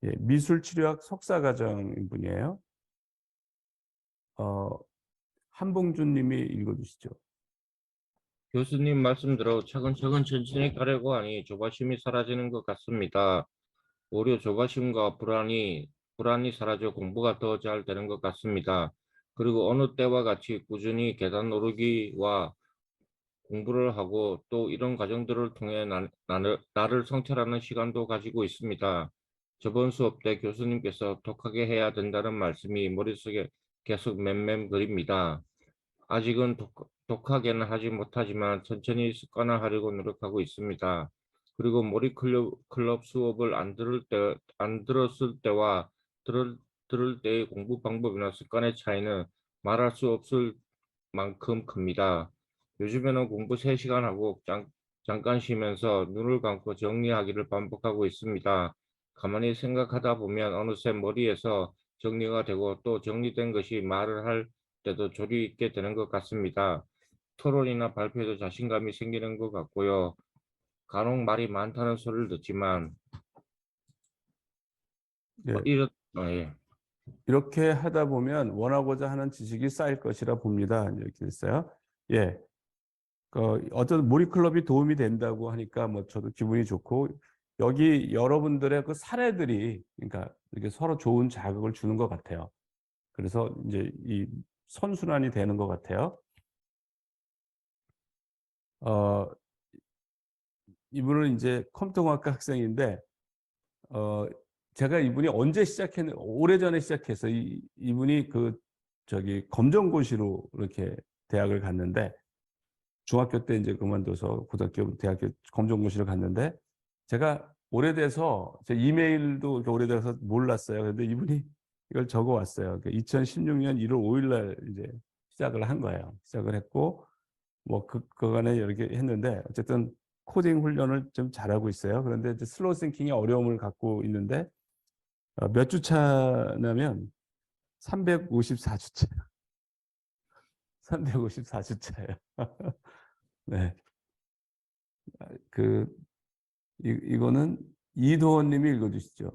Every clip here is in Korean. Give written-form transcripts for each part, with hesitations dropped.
예, 미술치료학 석사과정인 분이에요. 한봉준 님이 읽어주시죠. 교수님 말씀대로 차근차근 천천히 가려고 하니 조바심이 사라지는 것 같습니다. 오히려 조바심과 불안이 사라져 공부가 더 잘 되는 것 같습니다. 그리고 어느 때와 같이 꾸준히 계단 오르기와 공부를 하고 또 이런 과정들을 통해 나를 성찰하는 시간도 가지고 있습니다. 저번 수업 때 교수님께서 독하게 해야 된다는 말씀이 머릿속에 계속 맴맴거립니다. 아직은 독하게는 하지 못하지만 천천히 습관화하려고 노력하고 있습니다. 그리고 클럽 수업을 안 들었을 때와 들을 때의 공부 방법이나 습관의 차이는 말할 수 없을 만큼 큽니다. 요즘에는 공부 3시간 하고 잠깐 쉬면서 눈을 감고 정리하기를 반복하고 있습니다. 가만히 생각하다 보면 어느새 머리에서 정리가 되고 또 정리된 것이 말을 할 때도 조리 있게 되는 것 같습니다. 토론이나 발표에도 자신감이 생기는 것 같고요. 간혹 말이 많다는 소리를 듣지만 예, 예. 이렇게 하다 보면 원하고자 하는 지식이 쌓일 것이라 봅니다. 이렇게 됐어요. 예, 어떤 몰입클럽이 도움이 된다고 하니까 뭐 저도 기분이 좋고, 여기 여러분들의 그 사례들이 그러니까 이렇게 서로 좋은 자극을 주는 것 같아요. 그래서 이제 이 선순환이 되는 것 같아요. 어, 이분은 이제 컴퓨터공학과 학생인데, 제가 이분이 언제 시작했는, 오래전에 시작해서 이분이 검정고시로 이렇게 대학을 갔는데, 중학교 때 이제 그만둬서 고등학교, 대학교 검정고시를 갔는데, 제가 오래돼서 제 이메일도 이렇게 오래돼서 몰랐어요. 근데 이분이 이걸 적어 왔어요. 2016년 1월 5일 날 이제 시작을 한 거예요. 시작을 했고, 뭐 그간에 이렇게 했는데, 어쨌든 코딩 훈련을 좀 잘하고 있어요. 그런데 이제 슬로우 싱킹의 어려움을 갖고 있는데, 몇 주 차냐면 354주차. 354주차예요. 네. 그, 이거는 이도원 님이 읽어주시죠.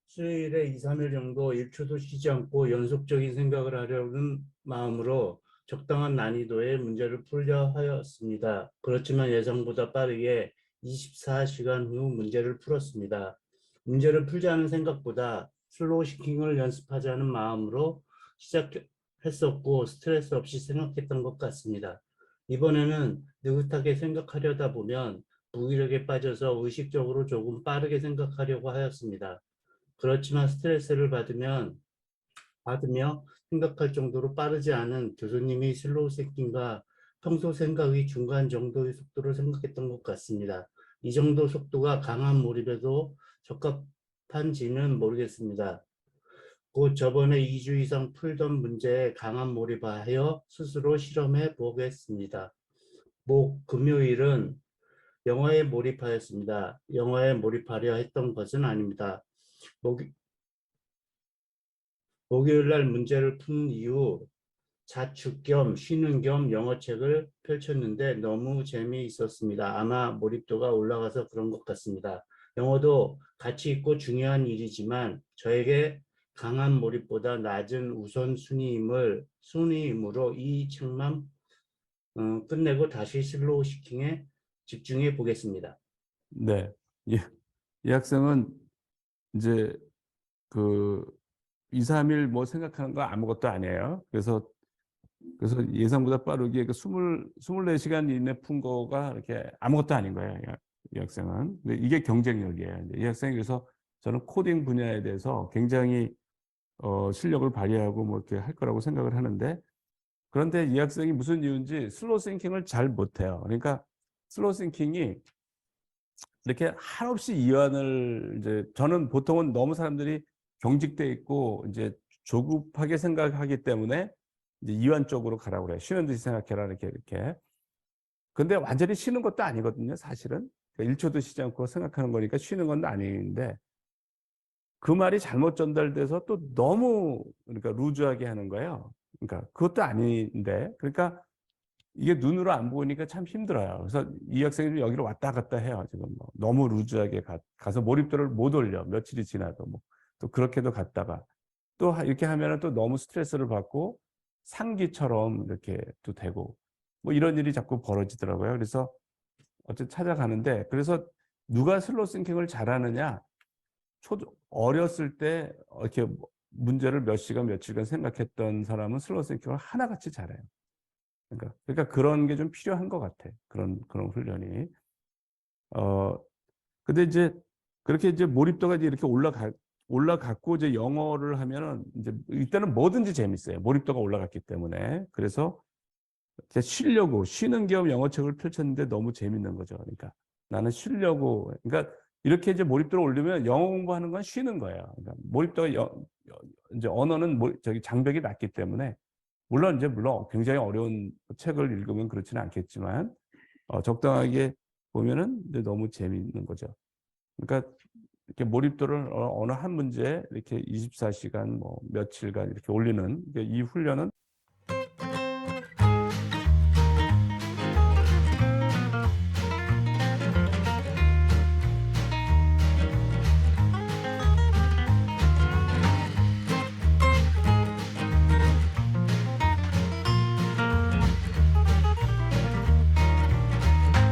수요일에 2, 3일 정도 1초도 쉬지 않고 연속적인 생각을 하려는 마음으로 적당한 난이도의 문제를 풀려 하였습니다. 그렇지만 예상보다 빠르게 24시간 후 문제를 풀었습니다. 문제를 풀자는 생각보다 슬로우 시킹을 연습하자는 마음으로 시작했었고 스트레스 없이 생각했던 것 같습니다. 이번에는 느긋하게 생각하려다 보면 무기력에 빠져서 의식적으로 조금 빠르게 생각하려고 하였습니다. 그렇지만 스트레스를 받으며 생각할 정도로 빠르지 않은 교수님이 슬로우 세킹과 평소 생각의 중간 정도의 속도를 생각했던 것 같습니다. 이 정도 속도가 강한 몰입에도 적합한지는 모르겠습니다. 곧 저번에 2주 이상 풀던 문제에 강한 몰입하여 스스로 실험해 보겠습니다. 금요일은 영화에 몰입하였습니다. 영화에 몰입하려 했던 것은 아닙니다. 목요일 날 문제를 푼 이후 자축 겸 쉬는 겸 영어책을 펼쳤는데 너무 재미있었습니다. 아마 몰입도가 올라가서 그런 것 같습니다. 영어도 가치 있고 중요한 일이지만 저에게 강한 몰입보다 낮은 순위이므로 이 책만 끝내고 다시 슬로우 시킹에 집중해 보겠습니다. 네. 이 학생은 이제 그 2, 3일 뭐 생각하는 거 아무것도 아니에요. 그래서 예상보다 빠르게 24시간 이내 푼 거가 이렇게 아무것도 아닌 거예요. 이 학생은. 근데 이게 경쟁력이에요. 이 학생이 그래서 저는 코딩 분야에 대해서 굉장히 실력을 발휘하고 뭐 이렇게 할 거라고 생각을 하는데, 그런데 이 학생이 무슨 이유인지 슬로우 싱킹을 잘 못해요. 그러니까 슬로우 싱킹이 이렇게 한없이 이완을 이제 저는 보통은 너무 사람들이 경직돼 있고 이제 조급하게 생각하기 때문에 이제 이완 쪽으로 가라고 그래요. 쉬는 듯이 생각해라 이렇게. 근데 완전히 쉬는 것도 아니거든요, 사실은. 그러니까 1초도 쉬지 않고 생각하는 거니까 쉬는 건 아닌데, 그 말이 잘못 전달돼서 또 너무 그러니까 루즈하게 하는 거예요. 그러니까 그것도 아닌데, 그러니까 이게 눈으로 안 보니까 참 힘들어요. 그래서 이 학생이 여기로 왔다 갔다 해요. 지금 뭐 너무 루즈하게 가서 몰입도를 못 올려. 며칠이 지나도 뭐 또 그렇게도 갔다가 또 이렇게 하면은 또 너무 스트레스를 받고 상기처럼 이렇게 또 되고 뭐 이런 일이 자꾸 벌어지더라고요. 그래서 어쨌든 찾아가는데 그래서 누가 슬로우 싱킹을 잘하느냐? 어렸을 때 이렇게 문제를 몇 시간 며칠간 생각했던 사람은 슬로우 싱킹을 하나같이 잘해요. 그러니까 그런 게 좀 필요한 것 같아. 그런 훈련이. 근데 이제 그렇게 이제 몰입도가 이제 이렇게 올라갔고 이제 영어를 하면은 이제 일단은 뭐든지 재밌어요. 몰입도가 올라갔기 때문에. 그래서 이렇게 쉬는 겸 영어책을 펼쳤는데 너무 재밌는 거죠. 그러니까 나는 쉬려고. 그러니까 이렇게 이제 몰입도를 올리면 영어 공부하는 건 쉬는 거예요. 그러니까 몰입도가 이제 언어는 장벽이 낮기 때문에 물론 굉장히 어려운 책을 읽으면 그렇지는 않겠지만 적당하게 보면은 이제 너무 재미있는 거죠. 그러니까 이렇게 몰입도를 어느 한 문제에 이렇게 24시간 뭐 며칠간 이렇게 올리는 이 훈련은